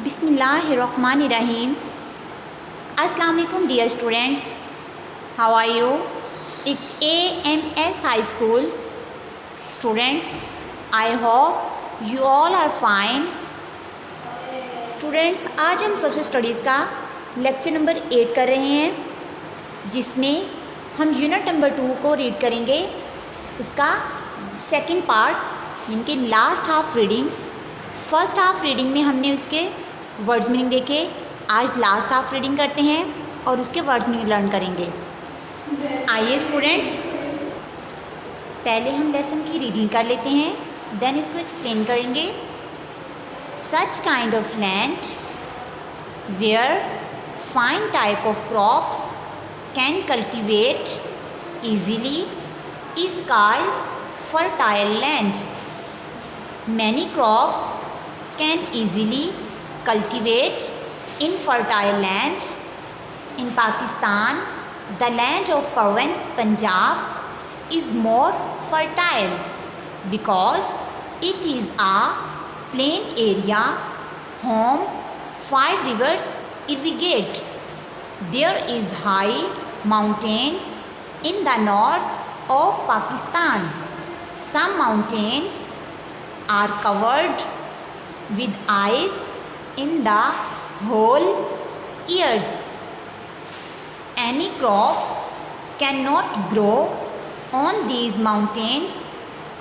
Bismillahirrahmanirrahim. Assalamu alaikum dear students. How are you? It's AMS High School. Students, I hope you all are fine. Students, आज हम social studies का lecture number 8 कर रहे हैं, जिसमें हम यूनिट नंबर 2 को रीड करेंगे। उसका सेकंड पार्ट यानी कि last half reading. First half reading में हमने उसके वर्ड्स मीनिंग देखे। आज लास्ट हाफ रीडिंग करते हैं और उसके वर्ड्स मीनिंग लर्न करेंगे। आइए स्टूडेंट्स, पहले हम लेसन की रीडिंग कर लेते हैं, देन इसको एक्सप्लेन करेंगे। Such kind of land where fine type of crops can cultivate easily is called fertile land. Many crops can easily cultivate in fertile land. In Pakistan, the land of province Punjab is more fertile because it is a plain area whom 5 rivers irrigate. There is high mountains in the north of Pakistan. Some mountains are covered with ice in the whole years. Any crop cannot grow on these mountains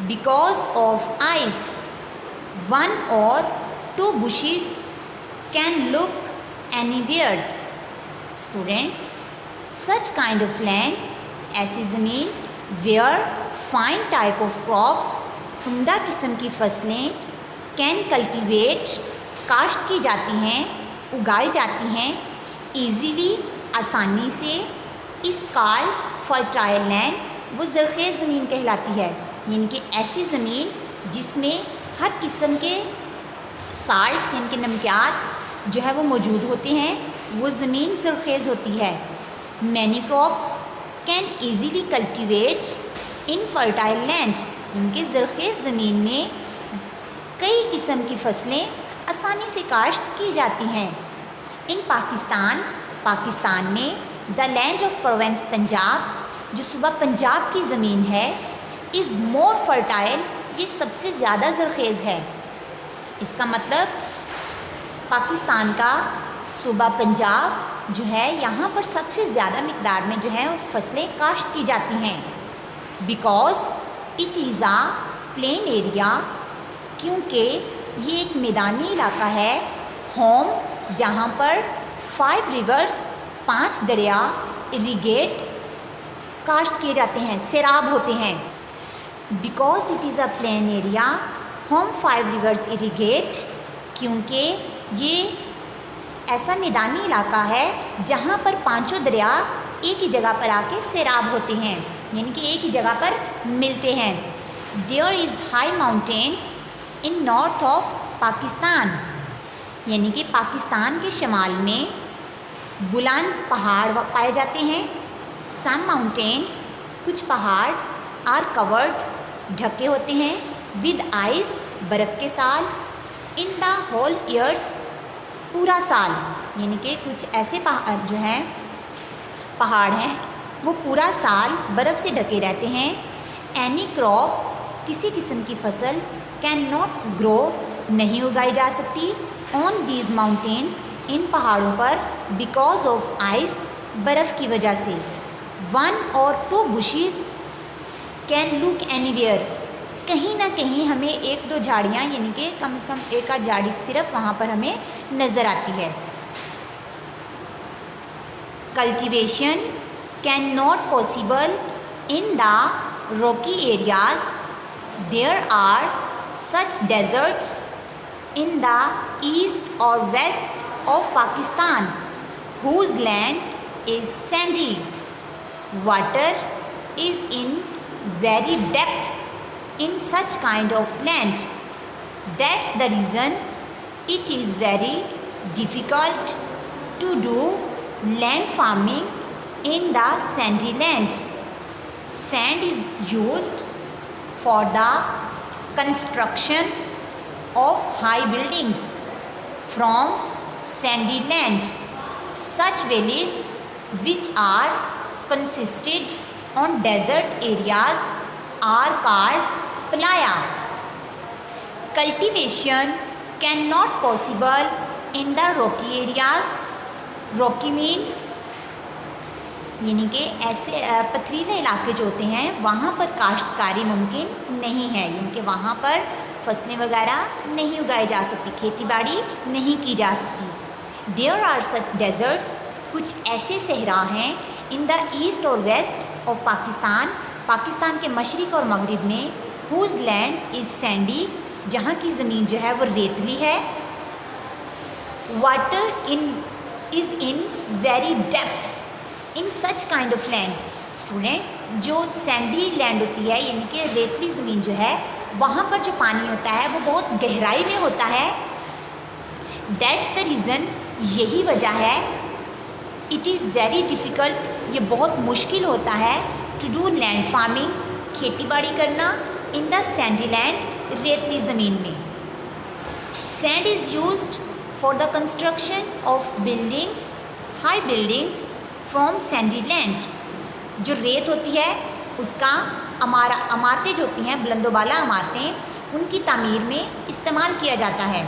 because of ice. 1 or 2 bushes can look anywhere. Students, such kind of land, ऐसी ज़मीन where fine type of crops, उम्दा किस्म की फसलें, can cultivate, काश्त की जाती हैं, उगाई जाती हैं, ईज़िली, आसानी से, इस काल फर्टाइल लैंड, वो ज़रख़ेज़ ज़मीन कहलाती है। यानी कि ऐसी ज़मीन जिसमें हर किस्म के साल्ट्स यानी कि नमकियात जो है वो मौजूद होते हैं, वो ज़मीन ज़रख़ेज़ होती है। Many crops can easily cultivate in fertile land, इनके ज़रख़ेज़ ज़मीन में कई किस्म की फसलें आसानी से काश्त की जाती हैं। इन पाकिस्तान में the land of province Punjab, जो सूबा पंजाब की ज़मीन है, इज़ मोर फर्टाइल, ये सबसे ज़्यादा ज़रख़ेज़ है। इसका मतलब पाकिस्तान का सूबा पंजाब जो है, यहाँ पर सबसे ज़्यादा मिक़दार में जो है फसलें काश्त की जाती हैं। Because it is a plain area, क्योंकि ये एक मैदानी इलाका है। होम, जहाँ पर 5 रिवर्स, 5 दरिया, इरीगेट, काश्त किए जाते हैं, सैराब होते हैं। Because it is a plain area home 5 reverse irrigate, क्योंकि ये ऐसा मैदानी इलाका है जहाँ पर 5 दरिया एक ही जगह पर आके सैराब होते हैं, यानी कि एक ही जगह पर मिलते हैं। There is high mountains in north of Pakistan, यानी कि पाकिस्तान के शमाल में बुलंद पहाड़ पाए जाते हैं। सम माउंटेन्स, कुछ पहाड़, आर कवर्ड, ढके होते हैं, विद आइस, बर्फ़ के साथ, इन द होल ईयर्स, पूरा साल, यानी कि कुछ ऐसे जो हैं पहाड़ हैं वो पूरा साल बर्फ़ से ढके रहते हैं। एनी क्रॉप, किसी किस्म की फसल, कैन नॉट ग्रो, नहीं उगाई जा सकती, ऑन दीज माउंटेन्स, इन पहाड़ों पर, बिकॉज ऑफ आइस, बर्फ़ की वजह से। 1 और 2 बुशेस कैन लुक एनीवेयर, कहीं ना कहीं हमें 1-2 झाड़ियाँ, यानी कि कम से कम एक आध झाड़ी सिर्फ वहाँ पर हमें नज़र आती है। Cultivation can not possible in the rocky areas. There are such deserts in the east और west of Pakistan whose land is sandy. Water is in very depth in such kind of land. That's the reason it is very difficult to do land farming in the sandy land. Sand is used for the construction of high buildings. From sandy land. Such valleys which are consisted on desert areas are called playa. Cultivation cannot possible in the rocky areas. Rocky mean यानी कि ऐसे पथरीले इलाके जो होते हैं वहाँ पर काश्तकारी मुमकिन नहीं है, यानी कि वहाँ पर फसलें वगैरह नहीं उगाई जा सकती, खेती बाड़ी नहीं की जा सकती। देयर आर सच डेजर्ट्स, कुछ ऐसे सहरा हैं इन द ईस्ट और वेस्ट ऑफ पाकिस्तान, पाकिस्तान के मशरिक़ और मगरिब में, हुज लैंड इज़ सैंडी, जहाँ की ज़मीन जो है वो रेतली है। Water is in very depth in such kind of land. Students, जो सैंडी लैंड होती है यानी कि रेतली ज़मीन जो है वहाँ पर जो पानी होता है वो बहुत गहराई में होता है। दैट्स द रीज़न, यही वजह है, इट इज़ वेरी डिफ़िकल्ट, ये बहुत मुश्किल होता है टू डू लैंड फार्मिंग, खेती बाड़ी करना इन द सैंडी लैंड, रेतली ज़मीन में। Sand is used for the construction of buildings, high buildings from Sandy land. जो रेत होती है उसका इमारतें जो होती हैं, बुलंदोबाला इमारतें, उनकी तामीर में इस्तेमाल किया जाता है।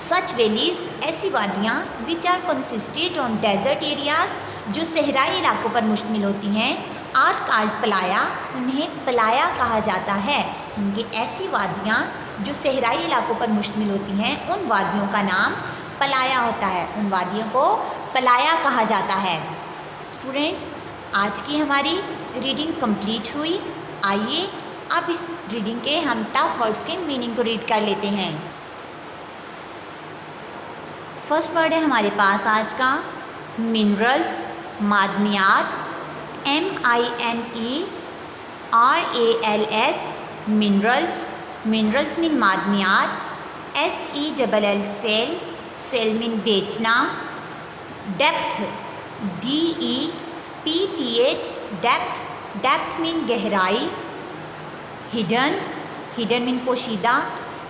सच वैलीज़, ऐसी वादियाँ which are consisted on desert areas, जो सहराई इलाकों पर मुश्तमिल होती हैं, आर कॉल्ड प्लाया, उन्हें प्लाया कहा जाता है। इनकी ऐसी वादियाँ जो सहराई इलाकों पर मुश्तमिल होती हैं उन वादियों का नाम प्लाया होता है, उन वादियों को प्लाया कहा जाता है। स्टूडेंट्स, आज की हमारी रीडिंग कंप्लीट हुई। आइए अब इस रीडिंग के हम टफ वर्ड्स के मीनिंग को रीड कर लेते हैं। फर्स्ट वर्ड है हमारे पास आज का मिनरल्स, मादनियात, MINERALS, मिनरल्स। मिनरल्स मीन मादनियात, SELL, सेल, सेल मीन बेचना। Depth, DEPTH, depth, depth mean गहराई। हिडन, हिडन मीन पोशीदा।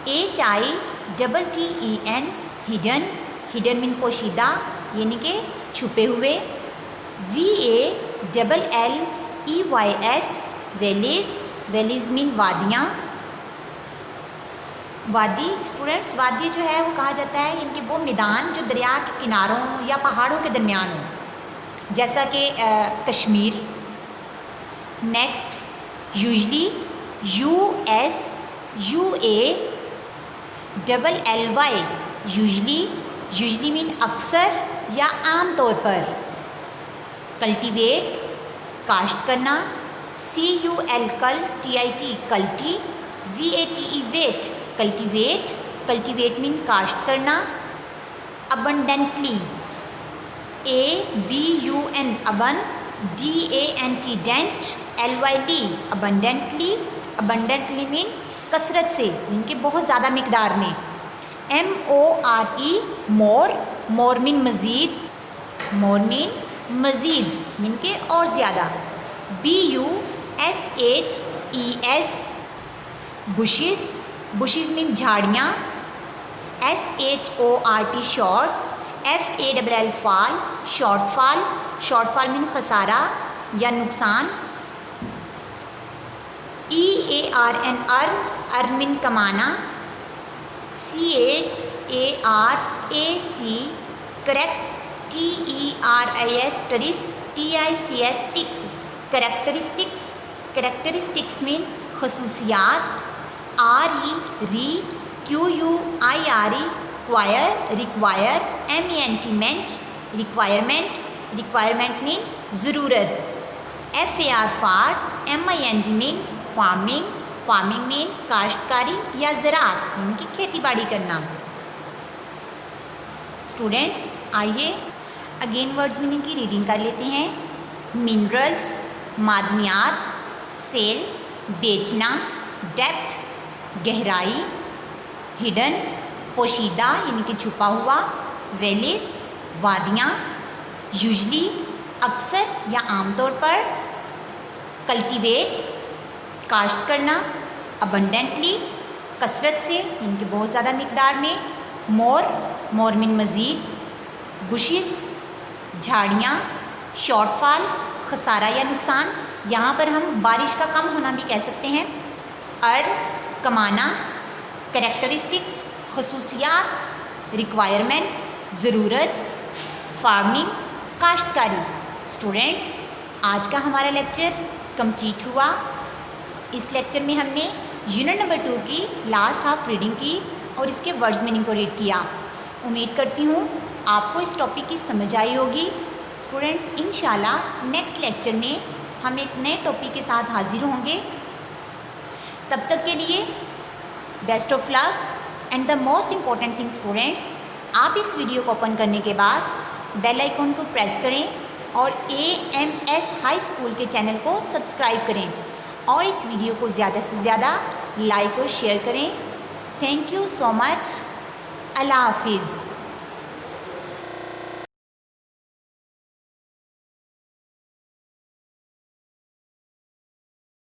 HITTEN, हिडन, हिडन मीन पोशीदा यानी कि छुपे हुए। VALLEYS, वैलीज, वैलीज मीन वादियाँ। वादी, स्टूडेंट्स, वादी जो है वो कहा जाता है इनके वो मैदान जो दरिया के किनारों या पहाड़ों के दरमियान हो, जैसा कि Kashmir. Next, usually, USUALLY, usually, usually mean अक्सर या आम तौर पर। कल्टीवेट, काश्त करना। CULTIT, कल्टी। VATE, वेट, कल्टीवेट, कल्टीवेट मीन काश्त करना। अबंडेंटली, ABUN, अबन, DANT, डेंट, LYLY, अबंडेंटली, अबंडेंटली मीन कसरत से, इनके बहुत ज़्यादा मिकदार में। MORE, मोर, मोर मीन मज़ीद, मोर मीन मज़ीद, मीन के और ज़्यादा। BUSHES, बुशिस, बुशिस मीन झाड़ियाँ। SHORT, short. FALL, fall, shortfall, shortfall mean खसारा या नुकसान। EARN, अर्न, अर्न मीन कमाना। CHARAC, charac. TERIS, teris, TICS, tics, characteristics, characteristics mean खसूसियात। RE, QUIRE, quire, require. MENT, requirement, requirement mean ज़रूरत। FAR, far. MING mean farming, farming mean काश्तकारी या ज़राअत, इनकी खेती बाड़ी करना। स्टूडेंट्स, आइए अगेन वर्ड्स मीनिंग की रीडिंग कर लेते हैं। मिनरल्स, मादनियात। सेल, बेचना। डेप्थ, गहराई। हिडन, पोशीदा यानी कि छुपा हुआ। वैलीज, वादियाँ। यूजली, अक्सर या आमतौर पर। कल्टीवेट, काश्त करना। अबंडेंटली, कसरत से यानी कि बहुत ज़्यादा मिकदार में। मोर, मोरमिन मज़ीद, बुशिस, झाड़ियाँ, शॉर्टफॉल, खसारा या नुकसान, यहाँ पर हम बारिश का कम होना भी कह सकते हैं। कमाना, कैरेक्टरिस्टिक्स, खसूसियात, रिक्वायरमेंट, ज़रूरत, फार्मिंग, काश्तकारी। स्टूडेंट्स, आज का हमारा लेक्चर कंप्लीट हुआ। इस लेक्चर में हमने यूनिट नंबर 2 की लास्ट हाफ रीडिंग की और इसके वर्ड्स मीनिंग को रीड किया। उम्मीद करती हूँ आपको इस टॉपिक की समझ आई होगी। स्टूडेंट्स, इंशाल्लाह नेक्स्ट लेक्चर में हम एक नए टॉपिक के साथ हाजिर होंगे। तब तक के लिए best of luck and the most important thing students, आप इस वीडियो को ओपन करने के बाद बेल आइकॉन को प्रेस करें और AMS हाई स्कूल के चैनल को सब्सक्राइब करें और इस वीडियो को ज़्यादा से ज़्यादा लाइक और शेयर करें। Thank you so much. अल्लाह हाफिज़।